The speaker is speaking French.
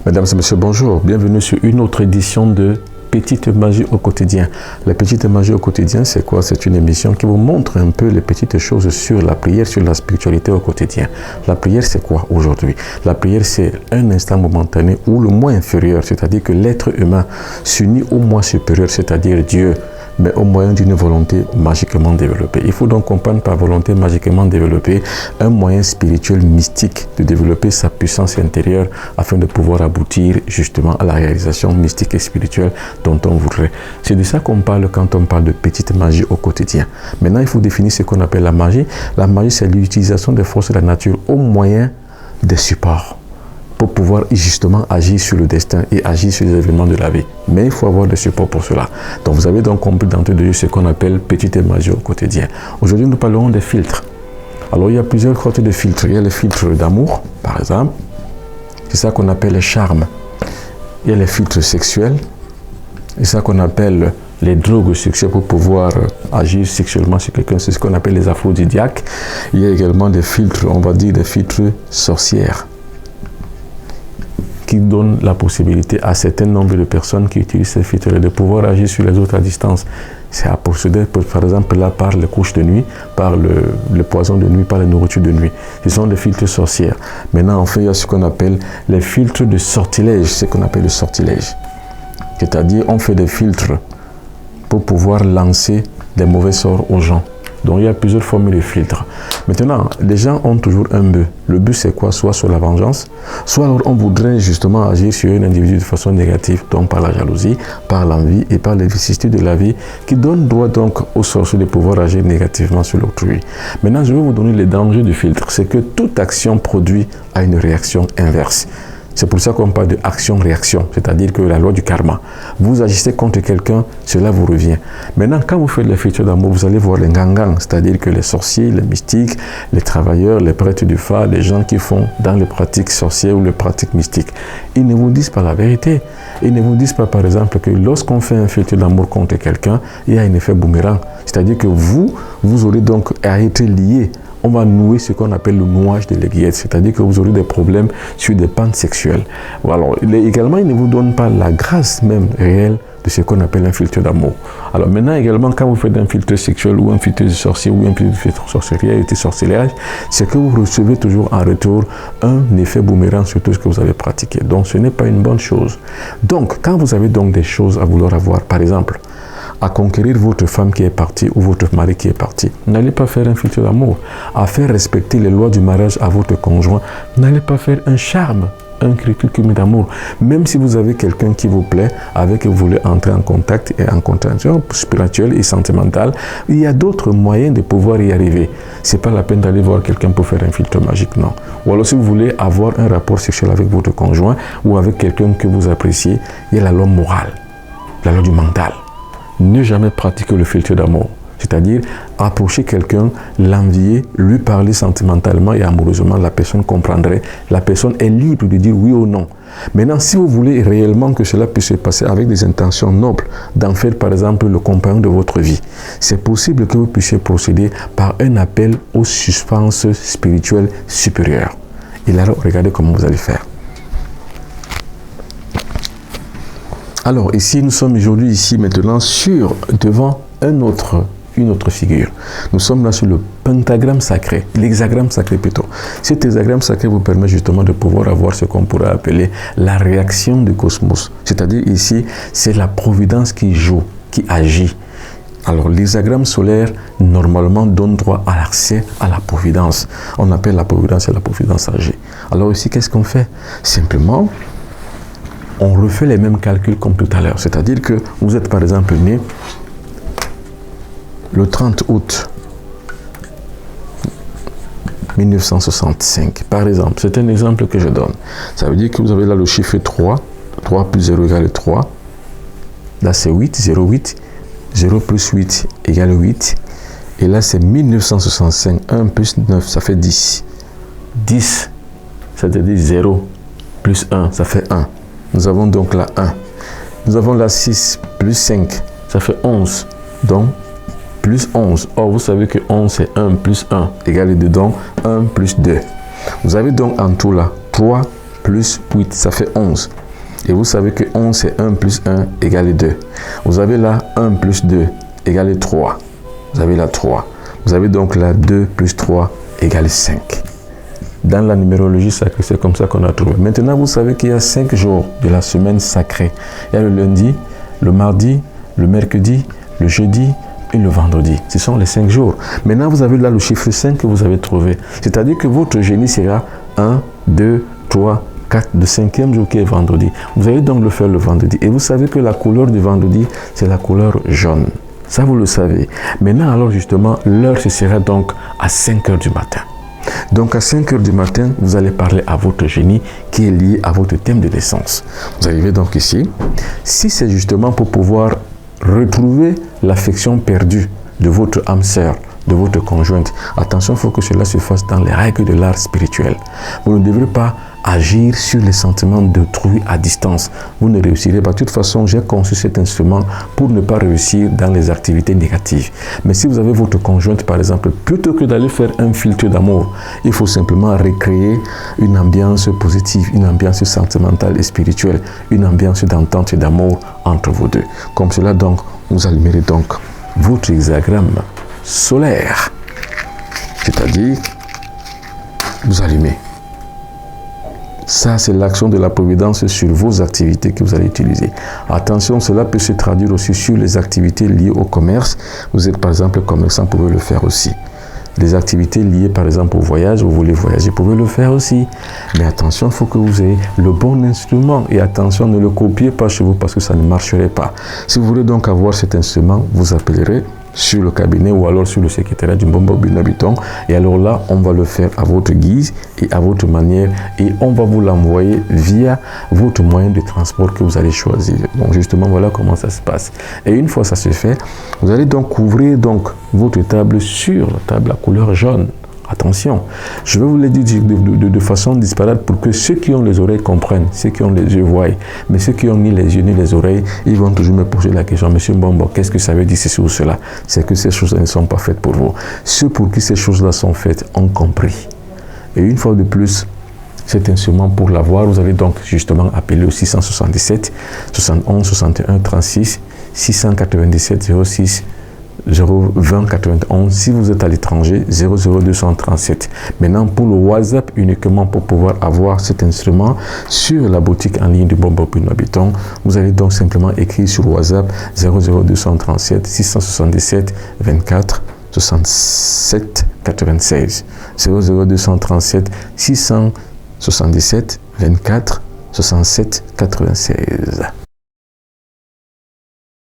Mesdames et messieurs, bonjour. Bienvenue sur une autre édition de Petite Magie au quotidien. La Petite Magie au quotidien, c'est quoi? C'est une émission qui vous montre un peu les petites choses sur la prière, sur la spiritualité au quotidien. La prière, c'est quoi aujourd'hui? La prière, c'est un instant momentané où le moi inférieur, c'est-à-dire que l'être humain s'unit au moi supérieur, c'est-à-dire Dieu, mais au moyen d'une volonté magiquement développée. Il faut donc comprendre par volonté magiquement développée un moyen spirituel mystique de développer sa puissance intérieure afin de pouvoir aboutir justement à la réalisation mystique et spirituelle dont on voudrait. C'est de ça qu'on parle quand on parle de petite magie au quotidien. Maintenant, il faut définir ce qu'on appelle la magie. La magie, c'est l'utilisation des forces de la nature au moyen des supports, pour pouvoir justement agir sur le destin et agir sur les événements de la vie. Mais il faut avoir des supports pour cela. Donc vous avez donc compris d'entrée de jeu ce qu'on appelle petite magie au quotidien. Aujourd'hui, nous parlerons des filtres. Alors il y a plusieurs sortes de filtres. Il y a les filtres d'amour, par exemple. C'est ça qu'on appelle les charmes. Il y a les filtres sexuels. C'est ça qu'on appelle les drogues sexuelles pour pouvoir agir sexuellement sur quelqu'un. C'est ce qu'on appelle les aphrodisiaques. Il y a également des filtres, on va dire des filtres sorcières, qui donne la possibilité à certain nombre de personnes qui utilisent ces filtres de pouvoir agir sur les autres à distance. C'est à procéder, par exemple, là, par les couches de nuit, par le poison de nuit, par la nourriture de nuit. Ce sont des filtres sorcières. Maintenant, enfin, il y a ce qu'on appelle les filtres de sortilège, ce qu'on appelle le sortilège. C'est-à-dire, on fait des filtres pour pouvoir lancer des mauvais sorts aux gens. Donc, il y a plusieurs formules de filtres. Maintenant, les gens ont toujours un but. Le but, c'est quoi? Soit sur la vengeance, soit alors on voudrait justement agir sur un individu de façon négative, donc par la jalousie, par l'envie et par les vicissitudes de la vie, qui donnent droit donc aux sorciers de pouvoir agir négativement sur l'autrui. Maintenant, je vais vous donner les dangers du filtre. C'est que toute action produit à une réaction inverse. C'est pour ça qu'on parle de action-réaction, c'est-à-dire que la loi du karma. Vous agissez contre quelqu'un, cela vous revient. Maintenant, quand vous faites les filtres d'amour, vous allez voir les gangans, c'est-à-dire que les sorciers, les mystiques, les travailleurs, les prêtres du phare, les gens qui font dans les pratiques sorcières ou les pratiques mystiques. Ils ne vous disent pas la vérité. Ils ne vous disent pas, par exemple, que lorsqu'on fait un filtre d'amour contre quelqu'un, il y a un effet boomerang. C'est-à-dire que vous aurez donc à être lié. On va nouer ce qu'on appelle le nouage de l'aiguillette, c'est-à-dire que vous aurez des problèmes sur des pentes sexuelles. Alors, également, il ne vous donne pas la grâce même réelle de ce qu'on appelle un filtre d'amour. Alors maintenant, également, quand vous faites un filtre sexuel ou un filtre de sorcier ou un filtre de sorcellerie, c'est que vous recevez toujours en retour un effet boomerang sur tout ce que vous avez pratiqué. Donc, ce n'est pas une bonne chose. Donc, quand vous avez donc des choses à vouloir avoir, par exemple, à conquérir votre femme qui est partie ou votre mari qui est parti, n'allez pas faire un filtre d'amour. À faire respecter les lois du mariage à votre conjoint, n'allez pas faire un charme, un curriculum d'amour. Même si vous avez quelqu'un qui vous plaît, avec qui vous voulez entrer en contact et en contaction spirituelle et sentimentale, il y a d'autres moyens de pouvoir y arriver. C'est pas la peine d'aller voir quelqu'un pour faire un filtre magique, non. Ou alors si vous voulez avoir un rapport sexuel avec votre conjoint ou avec quelqu'un que vous appréciez, il y a la loi morale, la loi du mental. Ne jamais pratiquer le filtre d'amour, c'est-à-dire approcher quelqu'un, l'envier, lui parler sentimentalement et amoureusement, la personne comprendrait, la personne est libre de dire oui ou non. Maintenant, si vous voulez réellement que cela puisse se passer avec des intentions nobles, d'en faire par exemple le compagnon de votre vie, c'est possible que vous puissiez procéder par un appel aux substances spirituelles supérieures. Et là, regardez comment vous allez faire. Alors ici, nous sommes aujourd'hui maintenant devant une autre figure. Nous sommes là sur le pentagramme sacré, l'hexagramme sacré plutôt. Cet hexagramme sacré vous permet justement de pouvoir avoir ce qu'on pourrait appeler la réaction du cosmos. C'est-à-dire ici, c'est la providence qui joue, qui agit. Alors l'hexagramme solaire, normalement, donne droit à l'accès à la providence. On appelle la providence et la providence agée. Alors ici, qu'est-ce qu'on fait? Simplement, on refait les mêmes calculs comme tout à l'heure. C'est-à-dire que vous êtes par exemple né le 30 août 1965. Par exemple, c'est un exemple que je donne. Ça veut dire que vous avez là le chiffre 3. 3 plus 0 égale 3. Là, c'est 8, 0, 8. 0 plus 8 égale 8. Et là, c'est 1965. 1 plus 9, ça fait 10. 10, ça veut dire 0 plus 1, ça fait 1. Nous avons donc la 1. Nous avons la 6 plus 5, ça fait 11. Donc, plus 11. Or, vous savez que 11, c'est 1 plus 1, égale dedans 1 plus 2. Vous avez donc en tout là 3 plus 8, ça fait 11. Et vous savez que 11, c'est 1 plus 1 égale 2. Vous avez là 1 plus 2 égale 3. Vous avez là 3. Vous avez donc là 2 plus 3 égale 5. Dans la numérologie sacrée, c'est comme ça qu'on a trouvé. Maintenant, vous savez qu'il y a 5 jours de la semaine sacrée. Il y a le lundi, le mardi, le mercredi, le jeudi et le vendredi. Ce sont les 5 jours. Maintenant, vous avez là le chiffre 5 que vous avez trouvé. C'est-à-dire que votre génie sera 1, 2, 3, 4, le 5e jour qui est vendredi. Vous allez donc le faire le vendredi. Et vous savez que la couleur du vendredi, c'est la couleur jaune. Ça, vous le savez. Maintenant, alors justement, l'heure, ce sera donc à 5 heures du matin. Donc à 5 heures du matin, vous allez parler à votre génie qui est lié à votre thème de naissance. Vous arrivez donc ici. Si c'est justement pour pouvoir retrouver l'affection perdue de votre âme sœur, de votre conjointe, attention, il faut que cela se fasse dans les règles de l'art spirituel. Vous ne devrez pas agir sur les sentiments d'autrui à distance. Vous ne réussirez pas. De toute façon, j'ai conçu cet instrument pour ne pas réussir dans les activités négatives. Mais si vous avez votre conjointe, par exemple, plutôt que d'aller faire un filtre d'amour, il faut simplement recréer une ambiance positive, une ambiance sentimentale et spirituelle, une ambiance d'entente et d'amour entre vous deux. Comme cela, donc, vous allumerez donc votre hexagramme solaire. C'est-à-dire, vous allumez. Ça, c'est l'action de la providence sur vos activités que vous allez utiliser. Attention, cela peut se traduire aussi sur les activités liées au commerce. Vous êtes par exemple commerçant, vous pouvez le faire aussi. Les activités liées par exemple au voyage, vous voulez voyager, vous pouvez le faire aussi. Mais attention, il faut que vous ayez le bon instrument. Et attention, ne le copiez pas chez vous parce que ça ne marcherait pas. Si vous voulez donc avoir cet instrument, vous appellerez sur le cabinet ou alors sur le secrétariat du Mbombo Binabiton. Et alors là, on va le faire à votre guise et à votre manière. Et on va vous l'envoyer via votre moyen de transport que vous allez choisir. Donc justement, voilà comment ça se passe. Et une fois ça se fait, vous allez donc couvrir donc votre table sur la table à couleur jaune. Attention, je vais vous le dire de façon disparate pour que ceux qui ont les oreilles comprennent, ceux qui ont les yeux voient, mais ceux qui ont ni les yeux ni les oreilles, ils vont toujours me poser la question, Monsieur Mbombo, qu'est-ce que ça veut dire ceci ou cela? C'est que ces choses ne sont pas faites pour vous. Ceux pour qui ces choses-là sont faites ont compris. Et une fois de plus, cet instrument, pour l'avoir, vous allez donc justement appeler au 677 71 61 36 697 06 020 91. Si vous êtes à l'étranger, 00237. Maintenant, pour le WhatsApp, uniquement pour pouvoir avoir cet instrument sur la boutique en ligne du Mbombo Binabiton, vous allez donc simplement écrire sur WhatsApp 00237 677 24 67 96. 00237 677 24 67 96.